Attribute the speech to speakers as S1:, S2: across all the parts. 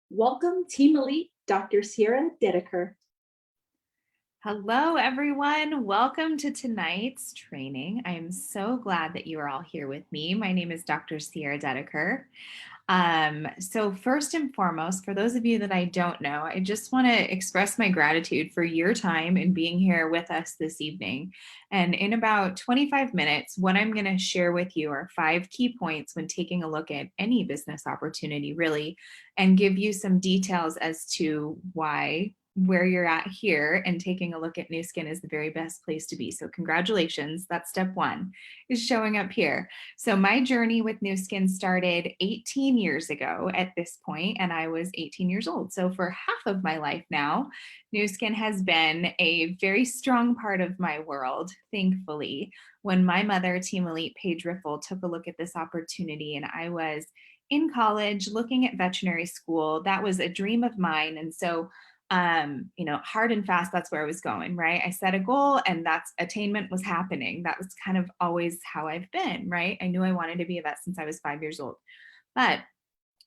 S1: Welcome, Team Elite, Dr. Cierra Dedeker.
S2: Hello, everyone. Welcome to tonight's training. I am so glad that you are all here with me. My name is Dr. Cierra Dedeker. So first and foremost, for those of you that I don't know, I just want to express my gratitude for your time and being here with us this evening. And in about 25 minutes, what I'm going to share with you are 5 key points when taking a look at any business opportunity, really, and give you some details as to why where you're at here and taking a look at Nu Skin is the very best place to be. So congratulations. That's step one, is showing up here. So my journey with Nu Skin started 18 years ago at this point, and I was 18 years old. So for half of my life now, Nu Skin has been a very strong part of my world, thankfully. When my mother, Team Elite Paige Riffle, took a look at this opportunity, and I was in college looking at veterinary school, that was a dream of mine. And so hard and fast, that's where I was going, right? I set a goal and that's attainment was happening. That was kind of always how I've been, right? I knew I wanted to be a vet since I was 5 years old. But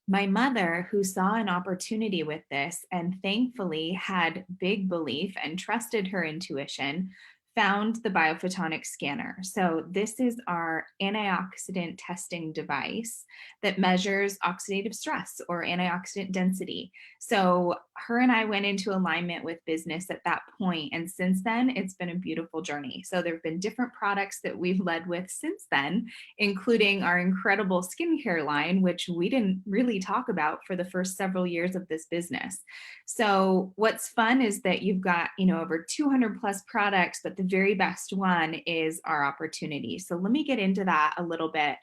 S2: my mother, who saw an opportunity with this and thankfully had big belief and trusted her intuition, found the biophotonic scanner. So this is our antioxidant testing device that measures oxidative stress or antioxidant density. So her and I went into alignment with business at that point, and since then it's been a beautiful journey. So there have been different products that we've led with since then, including our incredible skincare line, which we didn't really talk about for the first several years of this business. So what's fun is that you've got, over 200 plus products, but the very best one is our opportunity. So let me get into that a little bit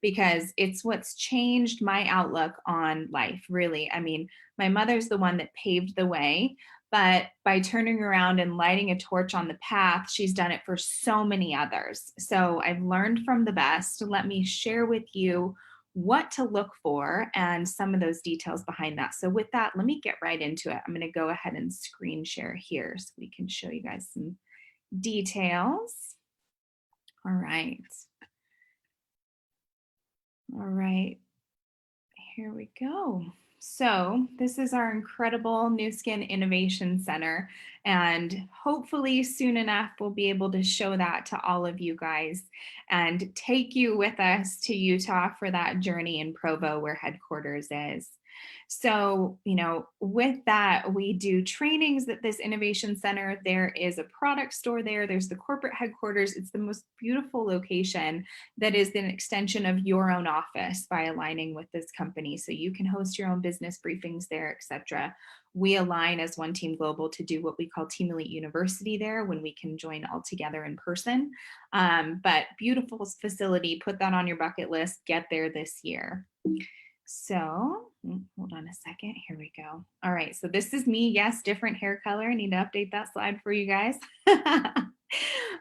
S2: because it's what's changed my outlook on life, really. I mean, my mother's the one that paved the way, but by turning around and lighting a torch on the path, she's done it for so many others. So I've learned from the best. Let me share with you what to look for and some of those details behind that. So with that, let me get right into it. I'm going to go ahead and screen share here so we can show you guys some details. All right. All right. Here we go. So this is our incredible Nu Skin Innovation Center, and hopefully soon enough we'll be able to show that to all of you guys and take you with us to Utah for that journey in Provo where headquarters is. So, with that, we do trainings at this innovation center. There is a product store there. There's the corporate headquarters. It's the most beautiful location that is an extension of your own office by aligning with this company. So you can host your own business briefings there, etc. We align as One Team Global to do what we call Team Elite University there when we can join all together in person. But beautiful facility, put that on your bucket list, get there this year. So hold on a second. Here we go. All right. So this is me. Yes, different hair color. I need to update that slide for you guys.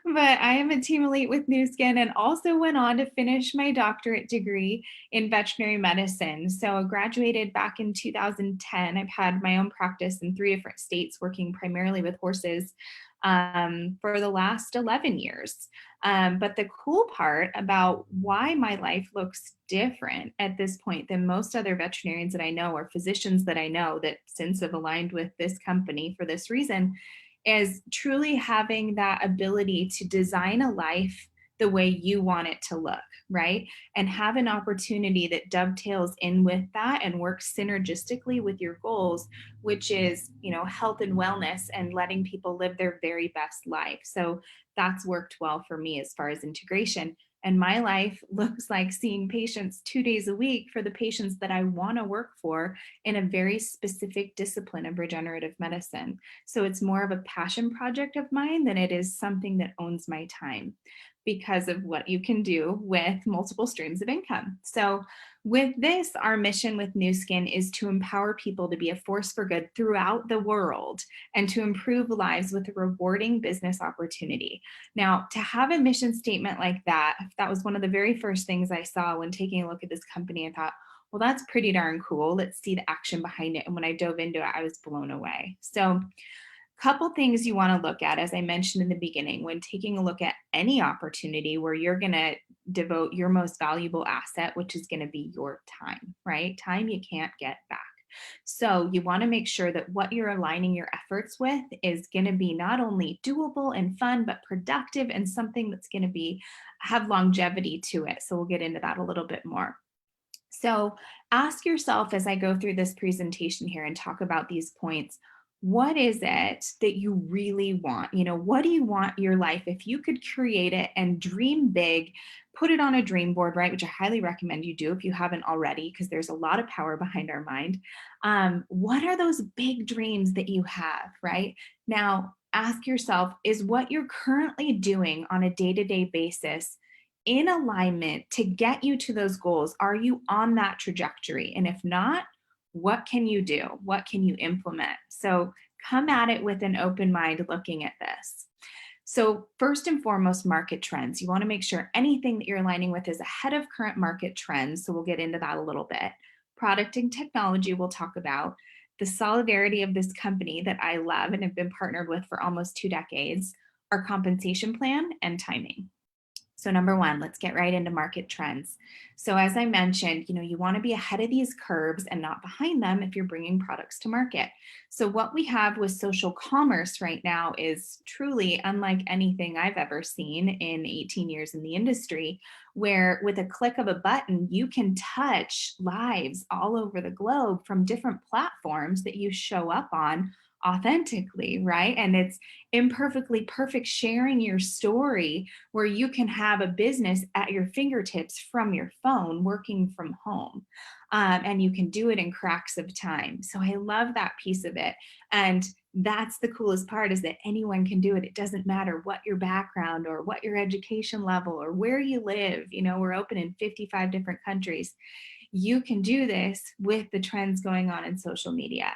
S2: But I am a Team Elite with Nu Skin and also went on to finish my doctorate degree in veterinary medicine. So I graduated back in 2010. I've had my own practice in 3 different states working primarily with horses for the last 11 years. But the cool part about why my life looks different at this point than most other veterinarians that I know or physicians that I know that since have aligned with this company for this reason is truly having that ability to design a life the way you want it to look, right? And have an opportunity that dovetails in with that and works synergistically with your goals, which is, health and wellness and letting people live their very best life. So that's worked well for me as far as integration. And my life looks like seeing patients 2 days a week for the patients that I want to work for in a very specific discipline of regenerative medicine. So it's more of a passion project of mine than it is something that owns my time because of what you can do with multiple streams of income. So with this, our mission with Nu Skin is to empower people to be a force for good throughout the world and to improve lives with a rewarding business opportunity. Now, to have a mission statement like that was one of the very first things I saw when taking a look at this company. I thought, well, that's pretty darn cool. Let's see the action behind it. And when I dove into it, I was blown away. So couple things you want to look at, as I mentioned in the beginning, when taking a look at any opportunity where you're going to devote your most valuable asset, which is going to be your time, right? Time you can't get back. So you want to make sure that what you're aligning your efforts with is going to be not only doable and fun, but productive and something that's going to be have longevity to it. So we'll get into that a little bit more. So ask yourself as I go through this presentation here and talk about these points, what is it that you really want? What do you want your life? If you could create it and dream big, put it on a dream board, right? Which I highly recommend you do if you haven't already, because there's a lot of power behind our mind. What are those big dreams that you have, right? Now, ask yourself, is what you're currently doing on a day to day basis in alignment to get you to those goals? Are you on that trajectory? And if not, what can you do? What can you implement? So come at it with an open mind looking at this. So, first and foremost, market trends. You want to make sure anything that you're aligning with is ahead of current market trends. So, we'll get into that a little bit. Product and technology, we'll talk about. The solidarity of this company that I love and have been partnered with for almost 2 decades, our compensation plan, and timing. So number one, let's get right into market trends. So as I mentioned, you want to be ahead of these curves and not behind them if you're bringing products to market. So what we have with social commerce right now is truly unlike anything I've ever seen in 18 years in the industry, where with a click of a button, you can touch lives all over the globe from different platforms that you show up on authentically, right? And it's imperfectly perfect sharing your story where you can have a business at your fingertips from your phone working from home. And you can do it in cracks of time. So I love that piece of it. And that's the coolest part, is that anyone can do it. It doesn't matter what your background or what your education level or where you live. We're open in 55 different countries. You can do this with the trends going on in social media.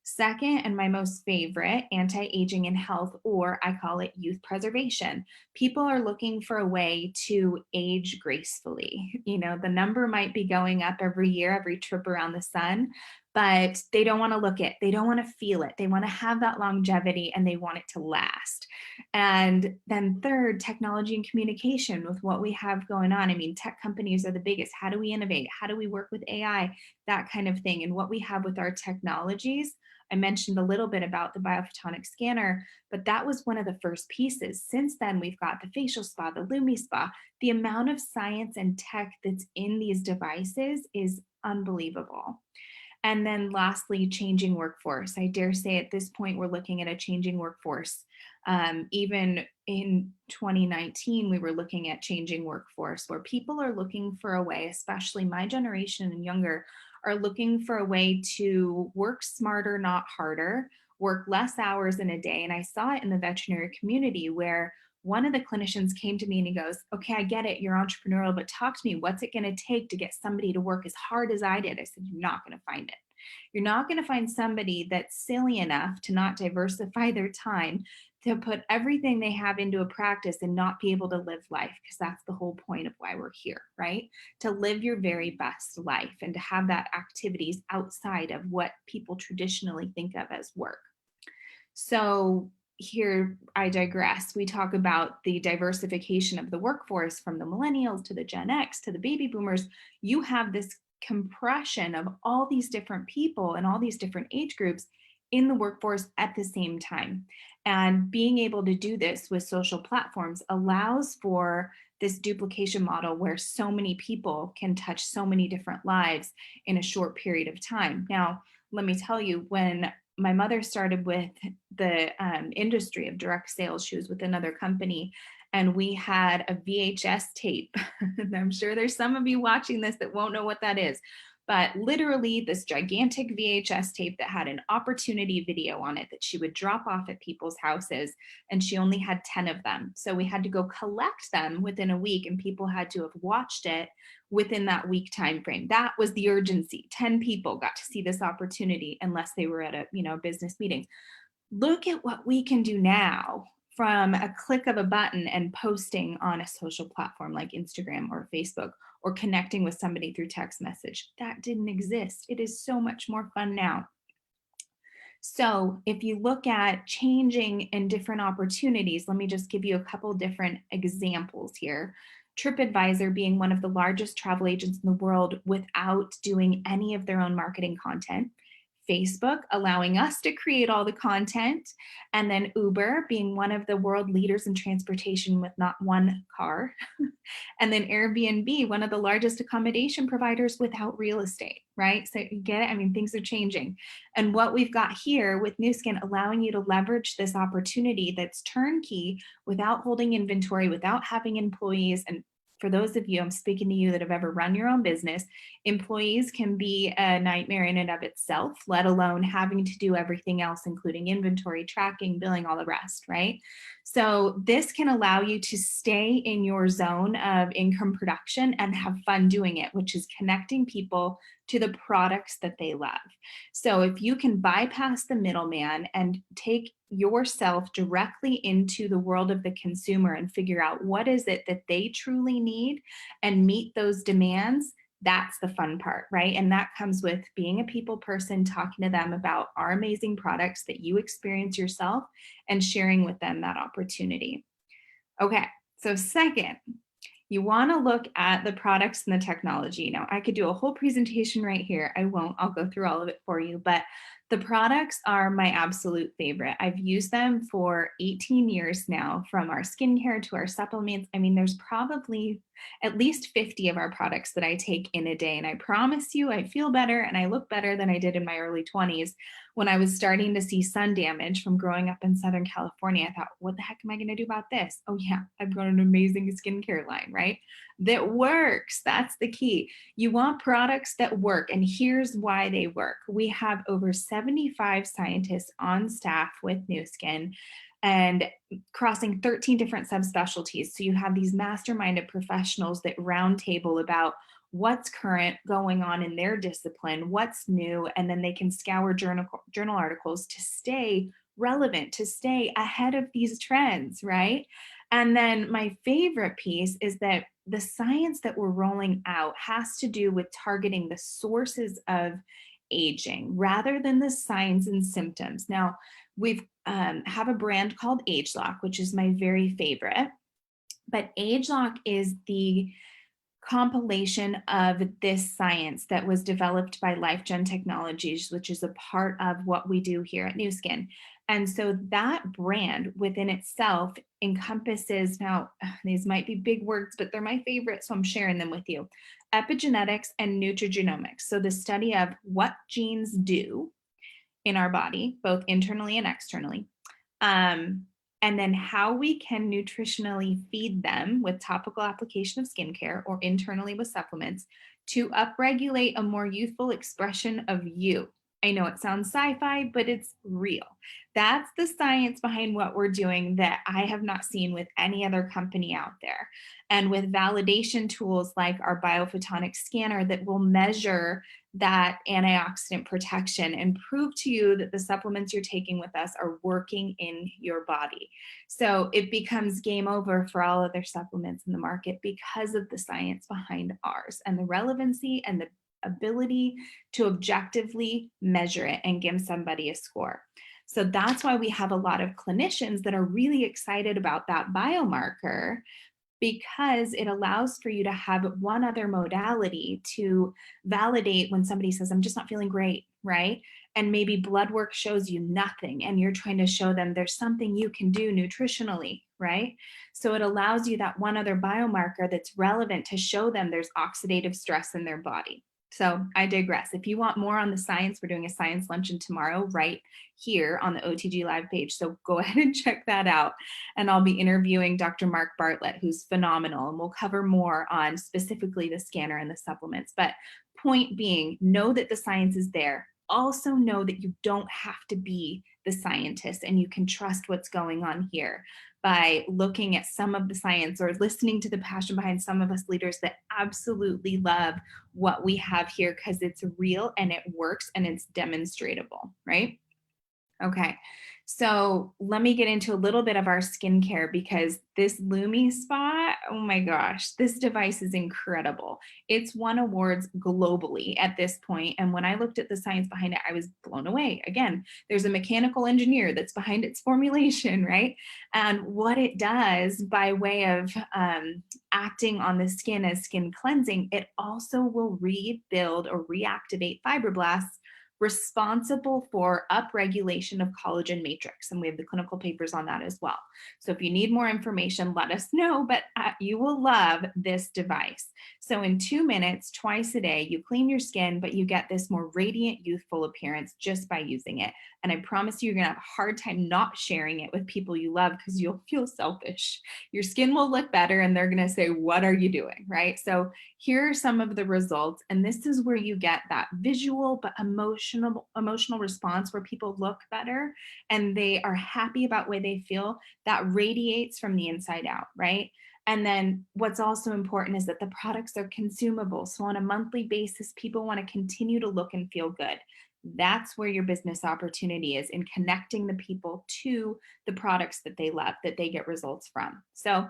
S2: Second, and my most favorite, anti-aging and health, or I call it youth preservation. People are looking for a way to age gracefully. The number might be going up every year, every trip around the sun, but they don't want to look it. They don't want to feel it. They want to have that longevity and they want it to last. And then third, technology and communication with what we have going on. I mean, tech companies are the biggest. How do we innovate? How do we work with AI? That kind of thing. And what we have with our technologies, I mentioned a little bit about the biophotonic scanner, but that was one of the first pieces. Since then, we've got the facial spa, the Lumi spa. The amount of science and tech that's in these devices is unbelievable. And then lastly, changing workforce. I dare say at this point, we're looking at a changing workforce. Even in 2019, we were looking at changing workforce where people are looking for a way, especially my generation and younger, are looking for a way to work smarter, not harder, work less hours in a day. And I saw it in the veterinary community where one of the clinicians came to me and he goes, okay, I get it. You're entrepreneurial, but talk to me. What's it going to take to get somebody to work as hard as I did? I said, you're not going to find it. You're not going to find somebody that's silly enough to not diversify their time, to put everything they have into a practice and not be able to live life, because that's the whole point of why we're here, right? To live your very best life and to have that activities outside of what people traditionally think of as work. So here I digress. We talk about the diversification of the workforce from the millennials to the Gen X to the baby boomers. You have this compression of all these different people and all these different age groups in the workforce at the same time. And being able to do this with social platforms allows for this duplication model where so many people can touch so many different lives in a short period of time. Now, let me tell you, when my mother started with the industry of direct sales, she was with another company, and we had a VHS tape. And I'm sure there's some of you watching this that won't know what that is, but literally this gigantic VHS tape that had an opportunity video on it that she would drop off at people's houses, and she only had 10 of them. So we had to go collect them within a week, and people had to have watched it within that week time frame. That was the urgency. 10 people got to see this opportunity unless they were at a business meeting. Look at what we can do now from a click of a button and posting on a social platform like Instagram or Facebook, or connecting with somebody through text message. That didn't exist. It is so much more fun now. So if you look at changing and different opportunities, let me just give you a couple different examples here. TripAdvisor being one of the largest travel agents in the world without doing any of their own marketing content. Facebook allowing us to create all the content, and then Uber being one of the world leaders in transportation with not one car, and then Airbnb, one of the largest accommodation providers without real estate, right? So you get it? I mean, things are changing. And what we've got here with Nu Skin allowing you to leverage this opportunity that's turnkey without holding inventory, without having employees. And for those of you, I'm speaking to you that have ever run your own business, employees can be a nightmare in and of itself, let alone having to do everything else, including inventory, tracking, billing, all the rest, right? So this can allow you to stay in your zone of income production and have fun doing it, which is connecting people to the products that they love. So if you can bypass the middleman and take yourself directly into the world of the consumer and figure out what is it that they truly need and meet those demands, that's the fun part, right? And that comes with being a people person, talking to them about our amazing products that you experience yourself and sharing with them that opportunity. Okay, so second, you want to look at the products and the technology. Now, I could do a whole presentation right here. I won't, I'll go through all of it for you, but the products are my absolute favorite. I've used them for 18 years now, from our skincare to our supplements. I mean, there's probably at least 50 of our products that I take in a day. And I promise you, I feel better and I look better than I did in my early 20s when I was starting to see sun damage from growing up in Southern California. I thought, what the heck am I going to do about this? Oh, yeah, I've got an amazing skincare line, right? That works. That's the key. You want products that work. And here's why they work. We have over 75 scientists on staff with Nu Skin and crossing 13 different subspecialties. So you have these masterminded professionals that roundtable about what's current going on in their discipline, what's new, and then they can scour journal articles to stay relevant, to stay ahead of these trends, right? And then my favorite piece is that the science that we're rolling out has to do with targeting the sources of aging rather than the signs and symptoms. Now, we've have a brand called AgeLock, which is my very favorite. But AgeLock is the compilation of this science that was developed by LifeGen Technologies, which is a part of what we do here at Nu Skin. And so that brand within itself encompasses, now these might be big words, but they're my favorite, so I'm sharing them with you. Epigenetics and nutrigenomics. So the study of what genes do in our body, both internally and externally. And then how we can nutritionally feed them with topical application of skincare or internally with supplements to upregulate a more youthful expression of you. I know it sounds sci-fi, but it's real. That's the science behind what we're doing that I have not seen with any other company out there. And with validation tools like our biophotonic scanner that will measure that antioxidant protection and prove to you that the supplements you're taking with us are working in your body. So it becomes game over for all other supplements in the market because of the science behind ours and the relevancy and the ability to objectively measure it and give somebody a score. So that's why we have a lot of clinicians that are really excited about that biomarker, because it allows for you to have one other modality to validate when somebody says, I'm just not feeling great, right? And maybe blood work shows you nothing, and you're trying to show them there's something you can do nutritionally, right? So it allows you that one other biomarker that's relevant to show them there's oxidative stress in their body. So I digress. If you want more on the science, we're doing a science luncheon tomorrow right here on the OTG Live page. So go ahead and check that out. And I'll be interviewing Dr. Mark Bartlett, who's phenomenal. And we'll cover more on specifically the scanner and the supplements. But point being, know that the science is there. Also know that you don't have to be the scientist, and you can trust what's going on here by looking at some of the science or listening to the passion behind some of us leaders that absolutely love what we have here, because it's real and it works and it's demonstratable, right? Okay, so let me get into a little bit of our skincare, because this Lumi Spot, oh my gosh, this device is incredible. It's won awards globally at this point, and when I looked at the science behind it, I was blown away. Again, there's a mechanical engineer that's behind its formulation, right? And what it does by way of acting on the skin as skin cleansing, it also will rebuild or reactivate fibroblasts responsible for upregulation of collagen matrix. And we have the clinical papers on that as well. So if you need more information, let us know, but you will love this device. So in 2 minutes, twice a day, you clean your skin, but you get this more radiant, youthful appearance just by using it. And I promise you, you're gonna have a hard time not sharing it with people you love because you'll feel selfish. Your skin will look better and they're gonna say, what are you doing, right? So here are some of the results. And this is where you get that visual but emotional response where people look better and they are happy about where they feel. That radiates from the inside out, right? And then what's also important is that the products are consumable. So on a monthly basis, people want to continue to look and feel good. That's where your business opportunity is, in connecting the people to the products that they love, that they get results from. So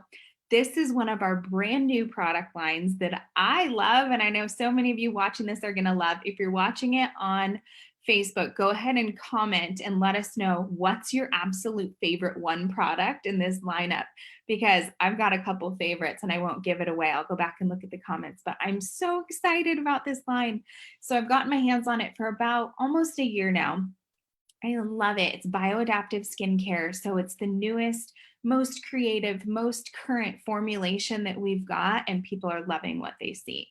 S2: this is one of our brand new product lines that I love. And I know so many of you watching this are going to love. If you're watching it on Facebook, go ahead and comment and let us know what's your absolute favorite one product in this lineup, because I've got a couple favorites and I won't give it away. I'll go back and look at the comments, but I'm so excited about this line. So I've gotten my hands on it for about almost a year now. I love it. It's bioadaptive skincare. So it's the newest, most creative, most current formulation that we've got, and people are loving what they see.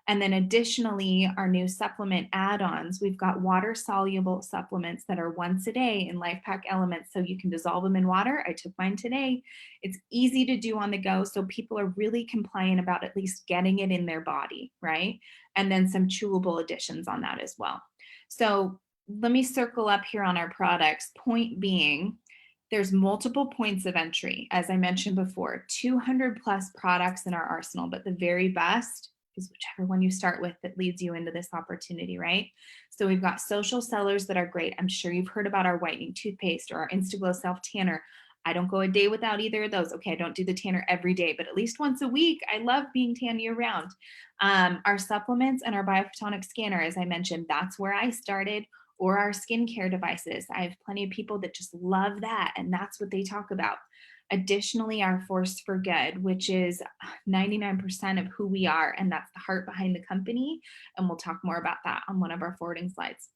S2: And then additionally, our new supplement add-ons, we've got water-soluble supplements that are once a day in Life Pack Elements. So you can dissolve them in water. I took mine today. It's easy to do on the go. So people are really compliant about at least getting it in their body, right? And then some chewable additions on that as well. So let me circle up here on our products. Point being, there's multiple points of entry. As I mentioned before, 200 plus products in our arsenal, but the very best is whichever one you start with that leads you into this opportunity, right? So we've got social sellers that are great. I'm sure you've heard about our whitening toothpaste or our Instaglow Self Tanner. I don't go a day without either of those. Okay, I don't do the tanner every day, but at least once a week. I love being tan year round. Our supplements and our biophotonic scanner, as I mentioned, that's where I started, or our skincare devices. I have plenty of people that just love that, and that's what they talk about. Additionally, our force for good, which is 99% of who we are, and that's the heart behind the company. And we'll talk more about that on one of our forwarding slides.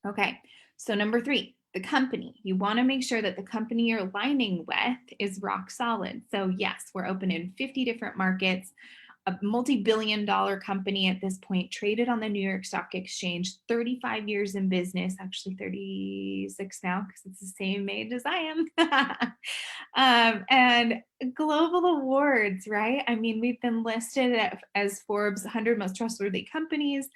S2: Okay, so number 3, the company. You want to make sure that the company you're aligning with is rock solid. So yes, we're open in 50 different markets, a multi-billion-dollar company at this point, traded on the New York Stock Exchange, 35 years in business, actually 36 now because it's the same age as I am. And global awards, right? I mean, we've been listed as Forbes 100 most trustworthy companies,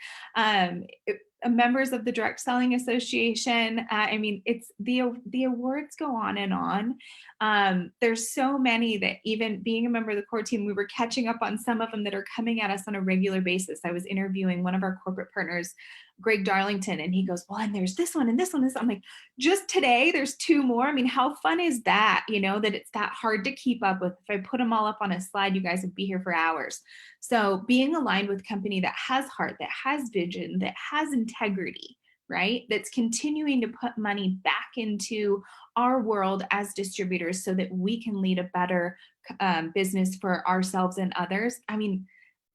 S2: members of the Direct Selling Association. I mean, it's the awards go on and on. There's so many that even being a member of the core team, we were catching up on some of them that are coming at us on a regular basis. I was interviewing one of our corporate partners, Greg Darlington, and he goes, well, and there's this one and this one. I'm like, just today, there's 2 more. I mean, how fun is that? You know, that it's that hard to keep up with. If I put them all up on a slide, you guys would be here for hours. So being aligned with a company that has heart, that has vision, that has integrity, right? That's continuing to put money back into our world as distributors so that we can lead a better business for ourselves and others. I mean,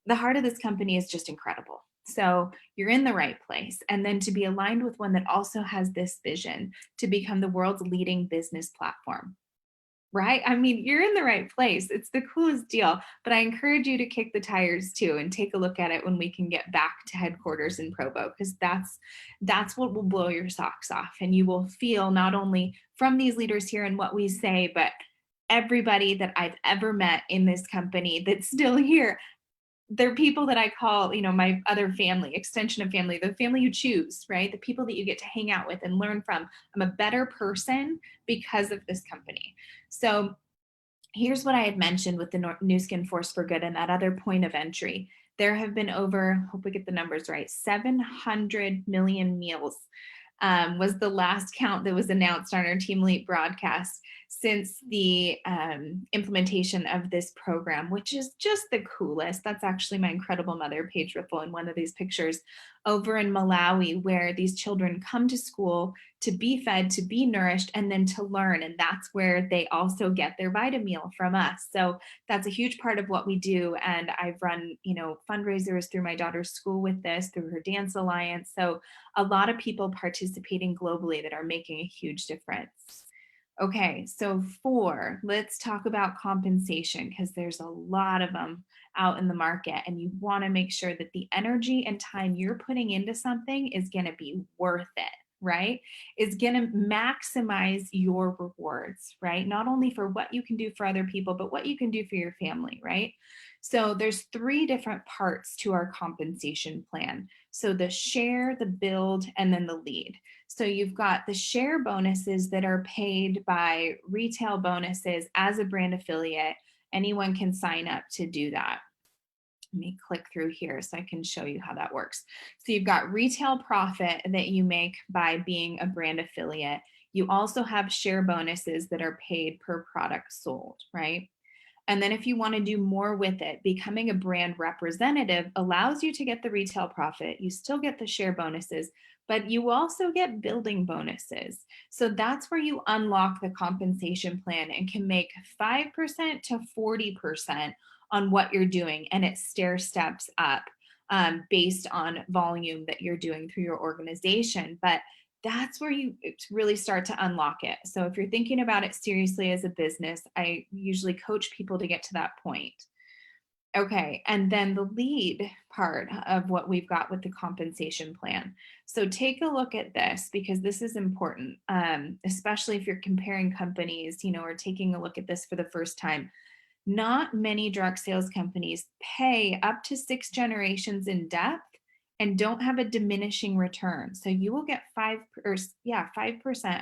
S2: the heart of this company is just incredible. So you're in the right place. And then to be aligned with one that also has this vision to become the world's leading business platform, right? I mean, you're in the right place. It's the coolest deal. But I encourage you to kick the tires too and take a look at it when we can get back to headquarters in Provo, because that's what will blow your socks off. And you will feel not only from these leaders here and what we say, but everybody that I've ever met in this company that's still here. They're people that I call, you know, my other family, extension of family, the family you choose, right? The people that you get to hang out with and learn from. I'm a better person because of this company. So here's what I had mentioned with the Nu Skin Force for Good and that other point of entry. There have been over, hope we get the numbers right, 700 million meals was the last count that was announced on our Team Elite broadcast since the implementation of this program, which is just the coolest. That's actually my incredible mother, Paige Riffle, in one of these pictures over in Malawi, where these children come to school to be fed, to be nourished, and then to learn. And that's where they also get their Vitameal from us. So that's a huge part of what we do. And I've run, fundraisers through my daughter's school with this, through her dance alliance. So a lot of people participating globally that are making a huge difference. Okay, so 4, let's talk about compensation because there's a lot of them out in the market, and you want to make sure that the energy and time you're putting into something is going to be worth it, right? Is going to maximize your rewards, right? Not only for what you can do for other people, but what you can do for your family, right? So there's 3 different parts to our compensation plan. So the share, the build, and then the lead. So you've got the share bonuses that are paid by retail bonuses as a brand affiliate. Anyone can sign up to do that. Let me click through here so I can show you how that works. So you've got retail profit that you make by being a brand affiliate. You also have share bonuses that are paid per product sold, right? And then if you want to do more with it, becoming a brand representative allows you to get the retail profit. You still get the share bonuses, but you also get building bonuses. So that's where you unlock the compensation plan and can make 5% to 40% on what you're doing. And it stair steps up based on volume that you're doing through your organization. But that's where you really start to unlock it. So if you're thinking about it seriously as a business, I usually coach people to get to that point. Okay, and then the lead part of what we've got with the compensation plan. So take a look at this because this is important, especially if you're comparing companies, or taking a look at this for the first time. Not many direct sales companies pay up to 6 generations in depth and don't have a diminishing return. So you will get 5%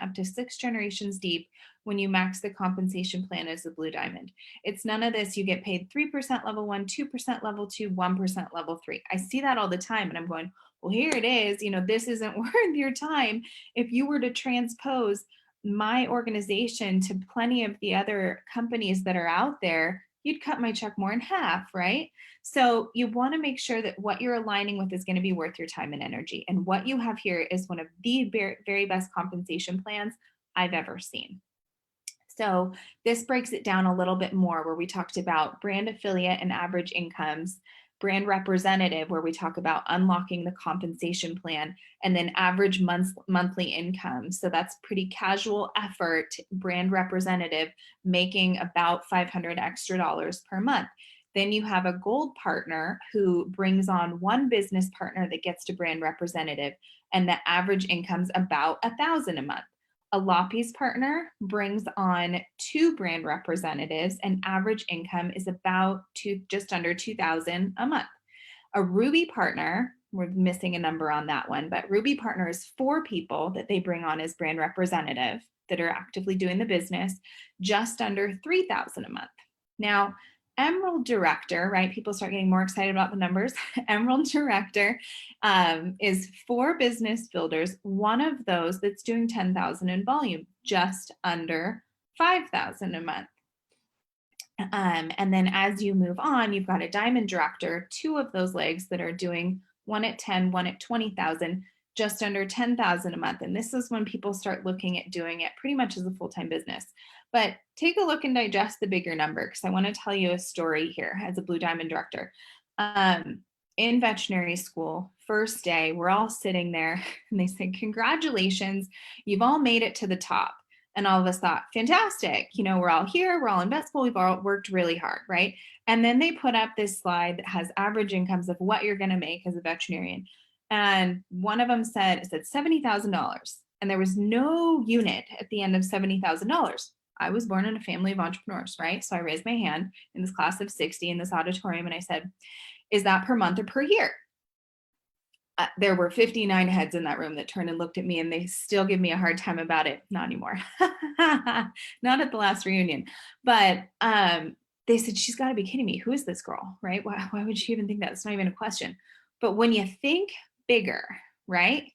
S2: up to 6 generations deep when you max the compensation plan as a Blue Diamond. It's none of this. You get paid 3% level 1, 2% level 2, 1% level 3. I see that all the time and I'm going, well, here it is. This isn't worth your time. If you were to transpose my organization to plenty of the other companies that are out there, you'd cut my check more in half, right? So you want to make sure that what you're aligning with is going to be worth your time and energy. And what you have here is one of the very best compensation plans I've ever seen. So this breaks it down a little bit more where we talked about brand affiliate and average incomes, brand representative, where we talk about unlocking the compensation plan, and then average monthly income. So that's pretty casual effort, brand representative, making about $500 extra per month. Then you have a gold partner who brings on one business partner that gets to brand representative, and the average income's about $1,000 a month. A Loppi's partner brings on 2 brand representatives and average income is about just under $2,000 a month. A Ruby partner, we're missing a number on that one, but Ruby partner is 4 people that they bring on as brand representative that are actively doing the business, just under $3,000 a month. Now, Emerald Director, right? People start getting more excited about the numbers. Emerald Director is 4 business builders. One of those that's doing 10,000 in volume, just under 5,000 a month. And then as you move on, you've got a Diamond Director, 2 of those legs that are doing one at 10, one at 20,000, just under 10,000 a month. And this is when people start looking at doing it pretty much as a full-time business. But take a look and digest the bigger number because I want to tell you a story here as a Blue Diamond Director. In veterinary school, first day, we're all sitting there and they say, congratulations, you've all made it to the top. And all of us thought, fantastic, we're all here, we're all in vet school, we've all worked really hard, right? And then they put up this slide that has average incomes of what you're going to make as a veterinarian. And one of them said, it said $70,000. And there was no unit at the end of $70,000. I was born in a family of entrepreneurs, right? So I raised my hand in this class of 60 in this auditorium and I said, is that per month or per year? There were 59 heads in that room that turned and looked at me and they still give me a hard time about it. Not anymore. Not at the last reunion. But they said, she's got to be kidding me. Who is this girl, right? Why would she even think that? It's not even a question. But when you think bigger, right?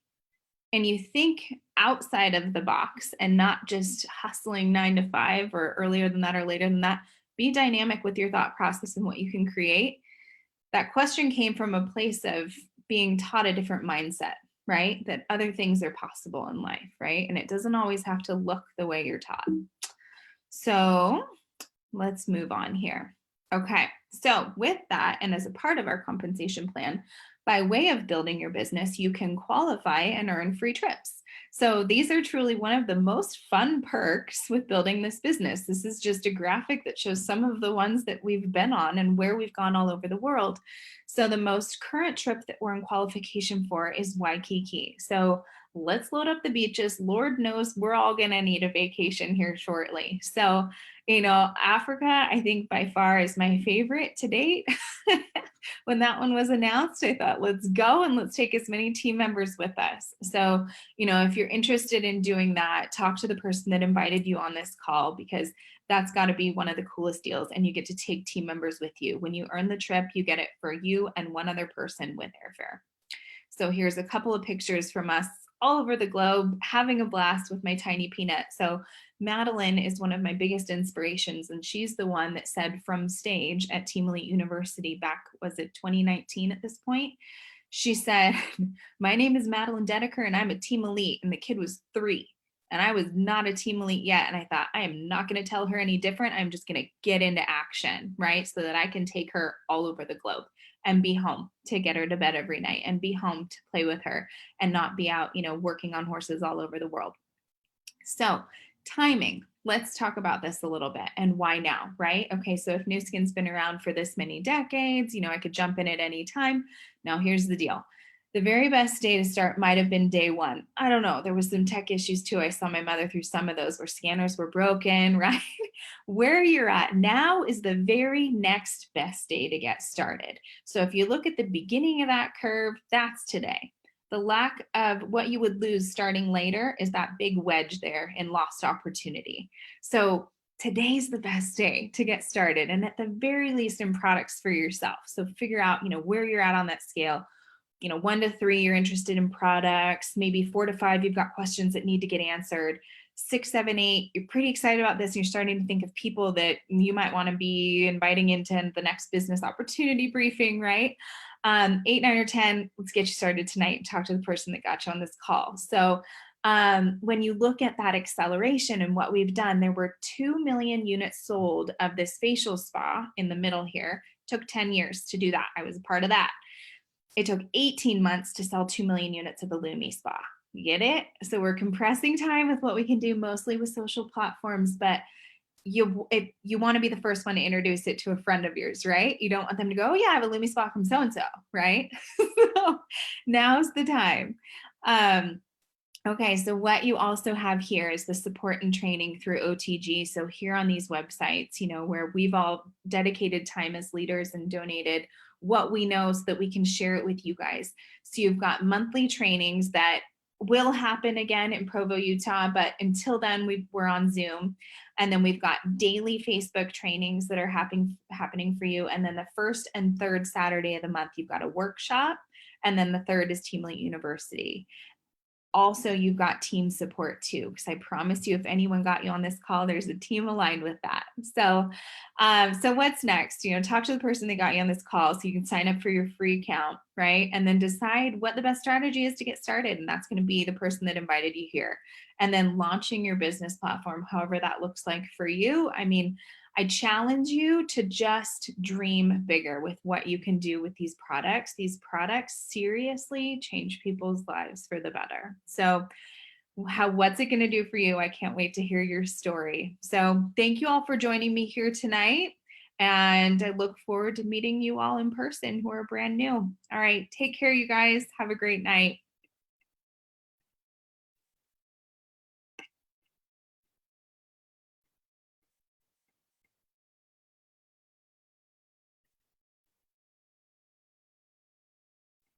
S2: And you think outside of the box and not just hustling 9 to 5 or earlier than that or later than that, be dynamic with your thought process and what you can create. That question came from a place of being taught a different mindset, right? That other things are possible in life, right? And it doesn't always have to look the way you're taught. So let's move on here. Okay, so with that, and as a part of our compensation plan, by way of building your business, you can qualify and earn free trips. So these are truly one of the most fun perks with building this business. This is just a graphic that shows some of the ones that we've been on and where we've gone all over the world. So the most current trip that we're in qualification for is Waikiki. So let's load up the beaches. Lord knows we're all going to need a vacation here shortly. So Africa, I think by far is my favorite to date. When that one was announced, I thought, let's go and let's take as many team members with us. So, if you're interested in doing that, talk to the person that invited you on this call, because that's got to be one of the coolest deals. And you get to take team members with you. When you earn the trip, you get it for you and one other person with airfare. So here's a couple of pictures from us all over the globe, having a blast with my tiny peanut. So Madeline is one of my biggest inspirations, and she's the one that said from stage at Team Elite University back, was it 2019 at this point? She said, my name is Madeline Dedeker and I'm a Team Elite. And the kid was 3 and I was not a Team Elite yet. And I thought, I am not going to tell her any different. I'm just going to get into action, right? So that I can take her all over the globe and be home to get her to bed every night and be home to play with her and not be out, working on horses all over the world. So timing, let's talk about this a little bit and why now, right? Okay, so if Nu Skin's been around for this many decades, I could jump in at any time. Now here's the deal. The very best day to start might have been day 1. I don't know. There was some tech issues too. I saw my mother through some of those where scanners were broken, right? Where you're at now is the very next best day to get started. So if you look at the beginning of that curve, that's today. The lack of what you would lose starting later is that big wedge there in lost opportunity. So today's the best day to get started, and at the very least in products for yourself. So figure out, where you're at on that scale. 1 to 3, you're interested in products. Maybe 4 to 5, you've got questions that need to get answered. 6, 7, 8, you're pretty excited about this. And you're starting to think of people that you might want to be inviting into the next business opportunity briefing, right? 8, 9, or 10, let's get you started tonight and talk to the person that got you on this call. So when you look at that acceleration and what we've done, there were 2 million units sold of this facial spa in the middle here. It took 10 years to do that. I was a part of that. It took 18 months to sell 2 million units of the Lumi Spa. You get it? So we're compressing time with what we can do mostly with social platforms, but you want to be the first one to introduce it to a friend of yours, right? You don't want them to go, oh yeah, I have a Lumi Spa from so-and-so, right? So now's the time. Okay, so what you also have here is the support and training through OTG. So here on these websites, where we've all dedicated time as leaders and donated what we know so that we can share it with you guys. So you've got monthly trainings that will happen again in Provo, Utah, but until then we're on Zoom. And then we've got daily Facebook trainings that are happening for you. And then the first and third Saturday of the month, you've got a workshop. And then the third is Team Elite University. Also, you've got team support too, because I promise you, if anyone got you on this call, there's a team aligned with that. So what's next? Talk to the person that got you on this call so you can sign up for your free account, right? And then decide what the best strategy is to get started. And that's going to be the person that invited you here. And then launching your business platform, however that looks like for you. I challenge you to just dream bigger with what you can do with these products. These products seriously change people's lives for the better. So what's it going to do for you? I can't wait to hear your story. So thank you all for joining me here tonight. And I look forward to meeting you all in person who are brand new. All right, take care, you guys. Have a great night.